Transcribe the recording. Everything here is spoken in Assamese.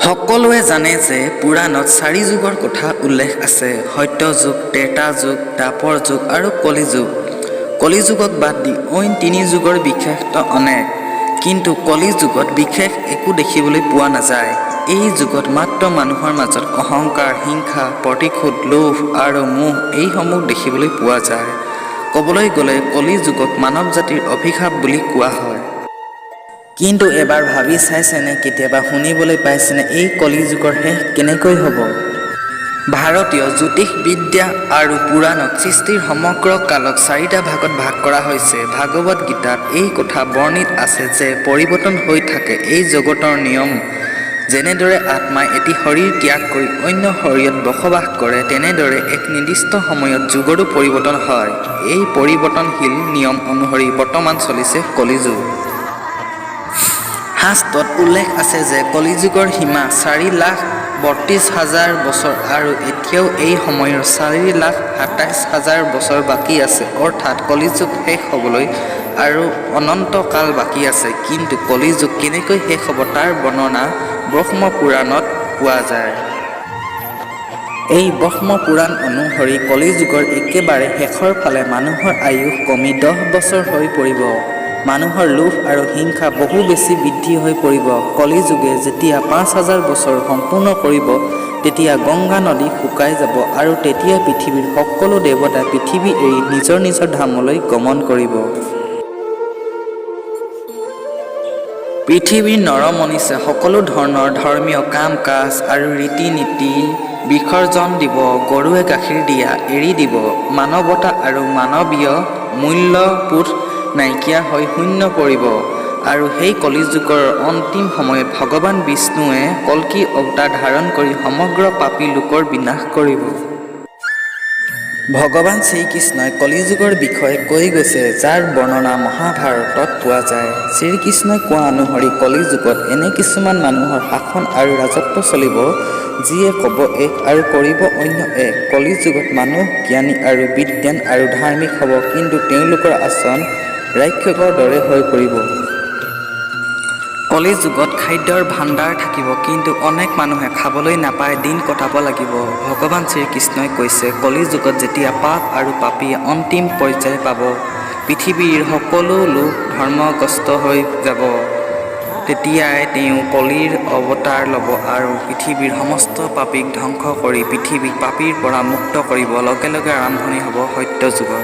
সকলোৱে জানে যে পুৰাণত 4 যুগৰ কথা উল্লেখ আছে: সত্য যুগ, ত্ৰেতা যুগ, দ্বাপৰ যুগ আৰু কলি যুগ। কলি যুগক বাদ দি অইন 3 যুগৰ বিশেষত্ব অনেক, কিন্তু কলি যুগত বিশেষ একো দেখিবলৈ পোৱা নাযায়। এই যুগত মাত্ৰ মানুহৰ মাজত অহংকাৰ, হিংসা, প্ৰতিশোধ, লোভ আৰু মোহ এইসমূহ দেখিবলৈ পোৱা যায়। ক'বলৈ গ'লে কলি যুগক মানৱ জাতিৰ অভিশাপ বুলি কোৱা হয়। কিন্তু এবাৰ ভাবি চাইছেনে, কেতিয়াবা শুনিবলৈ পাইছেনে এই কলি যুগৰ শেষ কেনেকৈ হ'ব? ভাৰতীয় জ্যোতিষবিদ্যা আৰু পুৰাণত সৃষ্টিৰ সমগ্ৰ কালক 4টা ভাগত ভাগ কৰা হৈছে। ভাগৱত গীতাত এই কথা বৰ্ণিত আছে যে পৰিৱৰ্তন হৈ থাকে এই জগতৰ নিয়ম। যেনেদৰে আত্মাই এটি শৰীৰ ত্যাগ কৰি অন্য শৰীৰত বসবাস কৰে, তেনেদৰে এক নিৰ্দিষ্ট সময়ত যুগৰো পৰিৱৰ্তন হয়। এই পৰিৱৰ্তনশীল নিয়ম অনুসৰি বৰ্তমান চলিছে কলিযুগ। শাস্ত্ৰত উল্লেখ আছে যে কলিযুগৰ সীমা 4,32,000 বছৰ আৰু এতিয়াও এই সময়ৰ 4,27,000 বছৰ বাকী আছে, অৰ্থাৎ কলিযুগ শেষ হ'বলৈ আৰু অনন্ত কাল বাকী আছে। কিন্তু কলিযুগ কেনেকৈ শেষ হ'ব তাৰ বৰ্ণনা ব্ৰহ্ম পুৰাণত পোৱা যায়। এই ব্ৰহ্ম পুৰাণ অনুসৰি কলিযুগৰ একেবাৰে শেষৰ ফালে মানুহৰ আয়ুস কমি 10 বছৰ হৈ পৰিব। মানুহৰ লোভ আৰু হিংসা বহু বেছি বৃদ্ধি হৈ পৰিব। কলিযুগে যেতিয়া 5,000 বছৰ সম্পূৰ্ণ কৰিব, তেতিয়া গংগা নদী শুকাই যাব আৰু তেতিয়া পৃথিৱীৰ সকলো দেৱতা পৃথিৱী এৰি নিজৰ নিজৰ ধামলৈ গমন কৰিব। পৃথিৱীৰ নৰ-মনীষে সকলো ধৰণৰ ধৰ্মীয় কাম-কাজ আৰু ৰীতি-নীতি বিসৰ্জন দিব। গৰুৱে গাখীৰ দিয়া এৰি দিব। মানৱতা আৰু মানৱীয় মূল্যবোধ নাইকিয়া হৈ শূন্য পৰিব। আৰু সেই কলিযুগৰ অন্তিম সময়ত ভগৱান বিষ্ণুৱে কল্কি অৱতাৰ ধাৰণ কৰি সমগ্ৰ পাপী লোকৰ বিনাশ কৰিব। ভগৱান শ্ৰীকৃষ্ণই কলিযুগৰ বিষয়ে কৈ গৈছে, যাৰ বৰ্ণনা মহাভাৰতত পোৱা যায়। শ্ৰীকৃষ্ণই কোৱা অনুসৰি কলিযুগত এনে কিছুমান মানুহৰ শাসন আৰু ৰাজত্ব চলিব, যিয়ে ক'ব এক আৰু কৰিব অন্য এক। কলিযুগত মানুহ জ্ঞানী আৰু বিদ্বান আৰু ধাৰ্মিক হ'ব, কিন্তু তেওঁলোকৰ আচৰণ ৰাক্ষসৰ দৰে হৈ পৰিব। কলিযুগত খাদ্যৰ ভাণ্ডাৰ থাকিব, কিন্তু অনেক মানুহে খাবলৈ নাপাই দিন কটাব লাগিব। ভগৱান শ্ৰীকৃষ্ণই কৈছে, কলিযুগত যেতিয়া পাপ আৰু পাপীয়ে অন্তিম পৰ্যায় পাব, পৃথিৱীৰ সকলো লোক ধৰ্মগ্ৰস্ত হৈ যাব, তেতিয়াই তেওঁ কলিৰ অৱতাৰ ল'ব আৰু পৃথিৱীৰ সমস্ত পাপীক ধ্বংস কৰি পৃথিৱীক পাপীৰ পৰা মুক্ত কৰিব। লগে লগে আৰম্ভণি হ'ব সত্য যুগৰ।